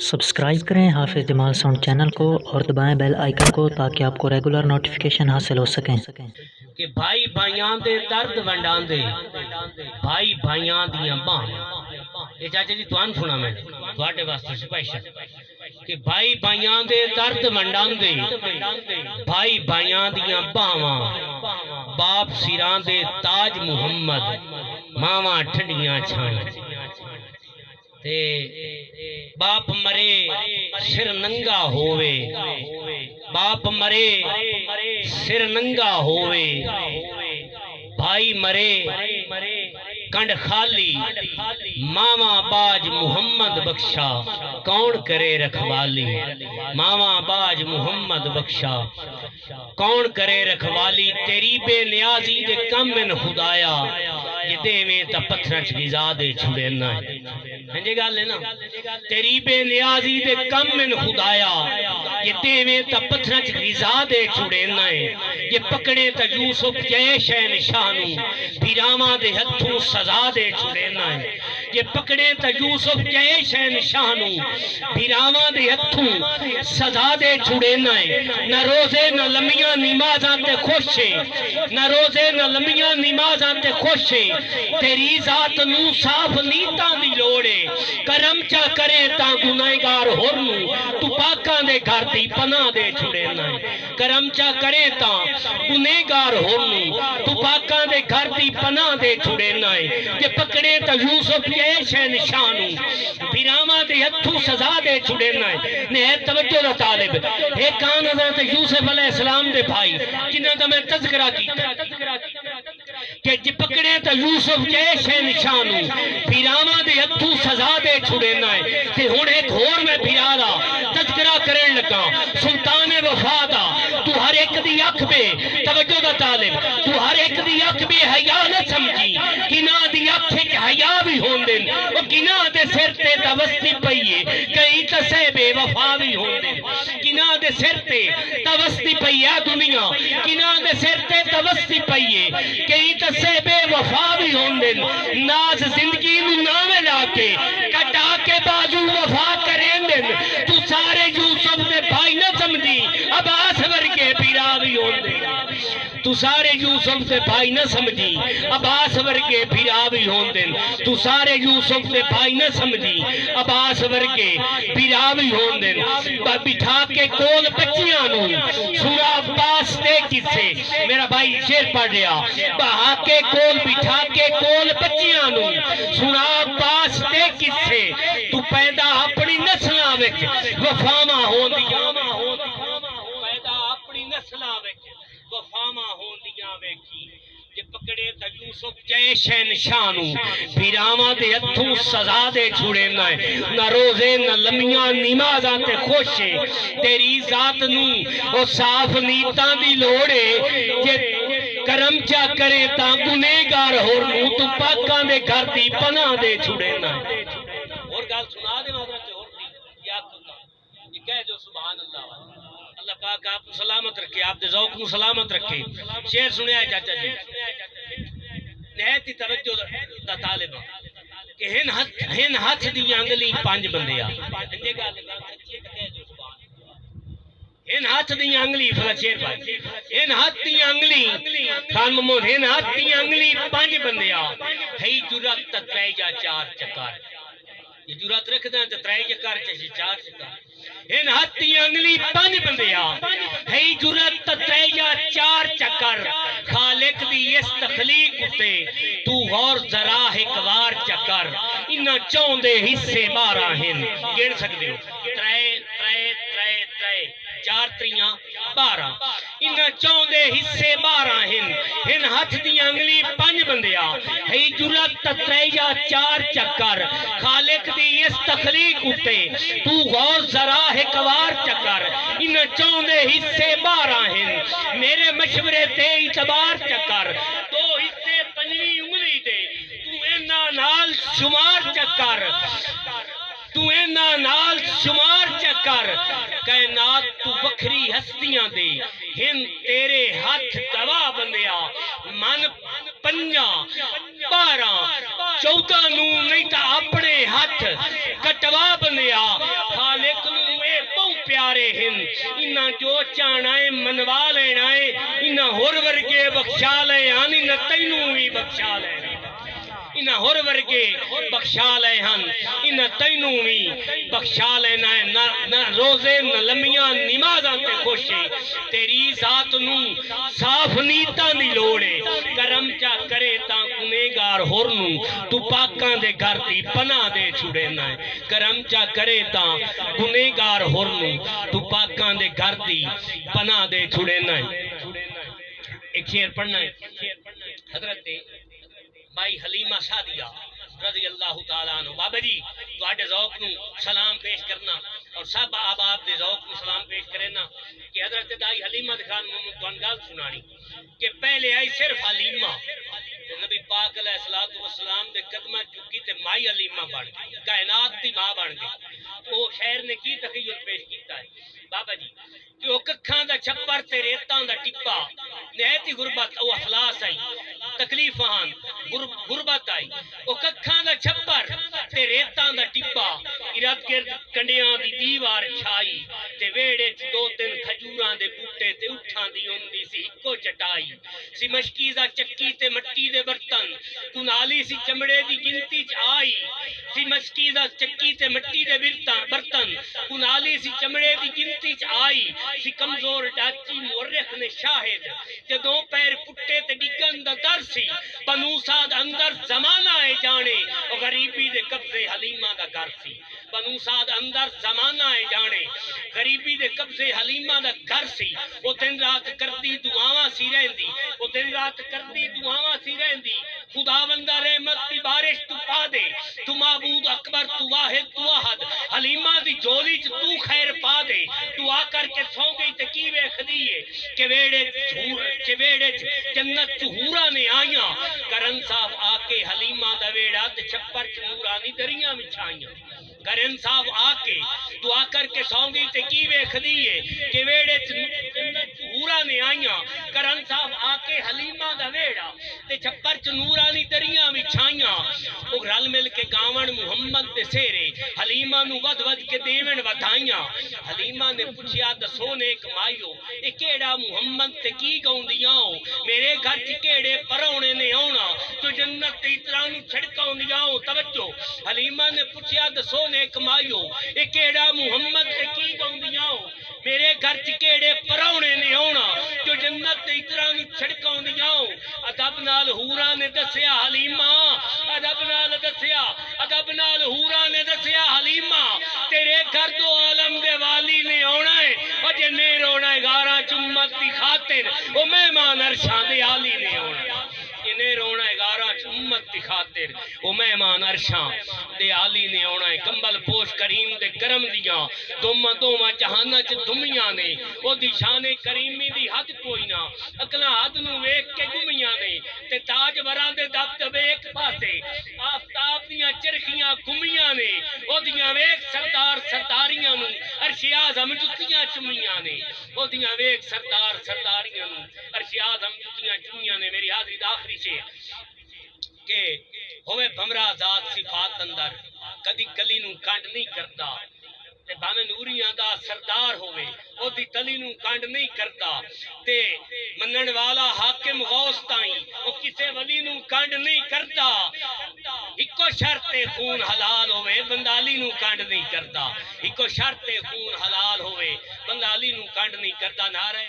Subscribe करें हाफिज़ Jamal sound channel को और दबाएं बेल आइकन को ताकि आपको रेगुलर नोटिफिकेशन हासिल हो सकें। कि भाई भाइयां दे दर्द वंडांदे भाई भाइयां दियां बाहां। ये चाचा जी तुहानू सुना मैं तुहाडे वास्ते स्पेशल कि भाई भाइयां दे दर्द वंडांदे भाई भाइयां दियां बाहां। बाप सिरां दे ताज मुहम्मद मावां ठंडियां छां ते बाप मरे सिर नंगा होवे। बाप मरे सिर नंगा होवे भाई मरे कंड खाली मावा बाज मुहम्मद बख्शा कौन करे रखवाली। मावा बाज मुहम्मद बख्शा कौन करे रखवाली। तेरी बेनियाजी दे कम इन खुदाया ये देवें ता पत्थर च गिजा दे छुड़े ना है गल है ना। तेरी बेनियाजी दे कम इन खुदाया ये देवें ता पत्थर च गिजा दे छुड़े ना ये पकड़े ता यूसुफ जैश है निशानू फिरावा दे हथों सजा दे छुड़े ना ये पकड़े ता यूसुफ जैश है निशानू फिरावा दे हथों सजा दे छुड़े ना। न रोजे न लमिया नमाज़ां ते खुश न रोजे न लमिया नमाज़ां ते खुश तेरी जात नू साफ नीतां दी लोड़ करम चा करे ता गुनाहगार होर नू तू पाकां दे घर दी पनाह दे छुड़े ना। करम चा करे ता गुनाहगार होर नू तू पाकां दे घर दी पनाह दे छुड़े ना। जे पकड़े ता यूसुफ जैश है निशानू फिरावा दे हथों सजा दे छुड़े ना। ने तवज्जो दा तालिब ए कान हज़रत यूसुफ अलैहिस्सलाम दे भाई जिन्हां दा मैं तज़किरा कीता कि जे पकड़े ता यूसुफ जैश है निशानू फिरावा दे हथों सजा दे छुड़े ना। ते हुण एक होर मैं फिरा दा तज़किरा करन लगा सुल्तान वफा दा। तू हर एक दी अख पे तवज्जो दा तालिब तू हर एक दी अख पे हया न समझी किना दी अख च हया भी होंदे ओ किना दे सिर ते तवस्ती पईए कई तसे बेवफा भी होंदे किना दे सिर ते तवस्ती पईया दुनिया किना दे सिर ते तवस्ती पईए कई तसे बेवफा भी होंदे। नाज जिंदगी नू नावे लाके कटा के बाजू वफा करेंदे तू सारे यूसुफ दे भाई न समझी अब्बास वर्गे पीरा भी होंदे। तू सारे यूसुफ दे भाई न समझी अब्बास वर्गे फिरा भी होंदे। तू सारे यूसुफ दे भाई न समझी अब्बास वर्गे फिरा भी होंदे। बिठा के कोल बच्चियां नू सूरा अब्बास दे किस्से मेरा भाई शेर पढ़ रहा बहा के कोल बिठा के कोल बच्चियां नू सूरा अब्बास दे किस्से तू पैदा अपनी नस्लां विच वफावां होंदियां पैदा अपनी नस्लां विच वफावा होंदियां वेखी। जे पकड़े ता यूसुफ जैश है निशानू फिरावा दे हथों सजा दे छुड़े ना। न रोजे न लमिया नमाज़ां ते खुश तेरी जात नू ओ साफ नीतां दी लोड़ जे करम चा करे ता गुनाहगार होर नू तू पाकां दे घर दी पनाह दे छुड़े ना। और गल सुना दे हज़रत होर दी या खुदा ये कह दो सुभान अल्लाह। अल्लाह पाक आप सलामत रखे आप दे ज़ौक़ नू सलामत रखे। शेर सुनिया चाचा जी नहायत ही तवज्जो दा तालिब कि हिन हथ दी अंगली पंज बंदे आ इन हाथ दी अंगली फला शेर भाई इन हाथ दी अंगली खान मोहम्मद इन हाथ दी अंगली पांच बंदे आ है जुरत त्रै या चार चक्कर ये जुरत रखदा ते त्रै चक्कर च चार चक्कर इन हाथ दी अंगली पांच बंदे आ है जुरत त्रै या चार चक्कर खालिक दी इस तखलीक उते तू गौर जरा एक बार चक्कर इन्हां चौंदे हिस्से 12 हैं गिन सकदे हो त्रै त्रै त्रै त्रै चार त्रियां 12 इन्हां चौंदे हिस्से 12 हैं इन हाथ दी अंगली पांच बंदे आ है जुरत त्रै या चार चक्कर खालिक दी इस तखलीक उते तू गौर जरा एक बार चक्कर इन्हां चौंदे हिस्से 12 हैं मेरे मशवरे ते इतबार चक्कर दो हिस्से पंजवीं उंगली दे तू इन्हां नाल शुमार चक्कर तू इन्हां नाल शुमार चक्कर कायनात तू बखरी हस्तियां दे हिन तेरे हाथ दवा बंदिया मन पंजा 12 14 नू नहीं ता अपने हाथ कटवा बंदिया پیارے ہیں انہاں جو چاہنا ہے منوا لینا ہے انہاں ہور ورگے بخشا لے ہن انہاں تینوں بھی بخشا لینا انہاں ہور ورگے بخشا لے ہن انہاں تینوں بھی بخشا لینا ہے نہ روزے نہ لمیاں نمازاں تے خوش ہے تیری ذات نو صاف نیتاں دی لوڑ ہے کرم چا کرے تاں گنہگار ہور نو تو پاکاں دے گھر دی پناہ دے چھڑینا ہے کرم چا کرے تاں گنہگار ہور نو تو پاکاں دے گھر دی پناہ دے چھڑینا ہے ایک شعر پڑھنا ہے حضرت بھائی حلیمہ سعدیہ رضی اللہ تعالیٰ عنہ بابا جی تو آٹے ذوق نو سلام پیش کرنا اور سب آباب دے ذوق نو سلام پیش کرنا کہ حضرت دائی حلیمہ دکھان محمد تو انگال سنانی کہ پہلے آئی صرف حلیمہ تو نبی پاک علیہ السلام دے قدمہ چکی تے مائی حلیمہ بڑھ گئی کائنات دی ماں بڑھ گئی تو شہر نے کی تخیل پیش کیتا ہے بابا جی کہ وہ ککھاں دا چھپر تے ریتاں دا ٹپا نہایتی غربت او افلاس آئی تکلیف آن غربت آئی وہ ککھاں دا چھپر تے ریتاں دا ٹپا ارد گرد کنڈیاں دی دیوار چھائی تے ویڑے دو تین کھجوراں دے بوٹے تے اٹھاں دی ہوندی سی ہکو چٹائی سی مشکیزہ چکی تے مٹی دے برتن کنالی سی چمڑے دی گنتی چ آئی سی مشکیزہ چکی تے مٹی دے برتن کنالی سی چمڑے دی گنتی چ آئی سی کمزور ڈاچی مورخ نے شاہد تے دو پیر پٹے تے ڈگن دا در سی بنو سعد اندر زمانہ ہے جانے اور غریبی دے قبضے حلیمہ دا گھر سی بنو سعد اندر زمانہ ہے جانے غریبی دے قبضے حلیمہ دا گھر سی وہ دن رات کردی دعاواں سی رہندی وہ دن رات کردی دعاواں سی رہندی خداوندہ رحمت دی بارش تو پا دے تو معبود اکبر تو واحد تو احد حلیمہ دی جولی چ تو خیر پا دے تو آ کر کے سو گئی تے کی ویکھدی ہے کہ ویڑے جنت چ حوراں نے آئیاں کرن صاحب آ کے حلیمہ دا ویڑا تے چھپر چ نورانی دریاں وچھائیاں کر انصاف آ کے تو آ کر کے سونگی تے کی ویکھدی ہے کہ ویڑے حوراں نے آئیاں کر انصاف آ کے حلیمہ دا ویڑا تے چھپر چ نورانی دریاں وچھائیاں او رل مل کے گاون محمد دے سیرے حلیمہ نو ود ود کے دیون ودھائیاں حلیمہ نے پوچھیا دسو نے ایک مائیو اے کیڑا محمد تے کی گاؤندیاں میرے گھر چ کیڑے پرونے نے آونا تو جنت تے اتراں نو چھڑکاؤندیاں توجہ حلیمہ نے پوچھیا دسو نے ایک مائیو اے کیڑا محمد تے کی گاؤندیاں میرے گھر چ کیڑے پرونے نے آونا جو جنت تے اتراں نو چھڑکاؤندیاں ادب نال حوراں نے دسیا حلیمہ ادب نال حوراں نے دسیا حلیمہ تیرے گھر دو عالم دے والی نے آونا ہے او جے نے رونا ہے غاراں چمت دی خاطر او مہمان عرشاں دے عالی نے آونا انہیں رونا ہے غاراں چمت دی خاطر او مہمان عرشاں دے عالی نے آونا ہے کمبل پوش کریم دے کرم دیاں دوما جہانہ چ دھمیاں نے او دی شان کریمی دی حد کوئی نہ اکلا حد نو ویکھ کے گمیاں نے تے تاج وراں دے دبدبے ایک پاسے آفتاب دیاں چرخیاں گمیاں نے او دیاں ویکھ سرداریاں نو عرش اعظم جتیاں چمیاں نے او دیاں ویکھ سرداریاں نو عرش اعظم جتیاں چمیاں نے میری حاضری دا آخری سے کہ ہوئے بھمرا ذات صفات اندر کدی کلی نو کانڈ نہیں کرتا تے بھاویں نوریاں دا سردار ہوئے او دی تلی نو کانڈ نہیں کرتا تے منن والا حاکم غوث تائیں او کسے ولی نو کانڈ نہیں کرتا اکو شرط خون حلال ہوئے بندالی نو کانڈ نہیں کرتا اکو شرط خون حلال ہوئے بندالی نو کانڈ نہیں کرتا نعرہ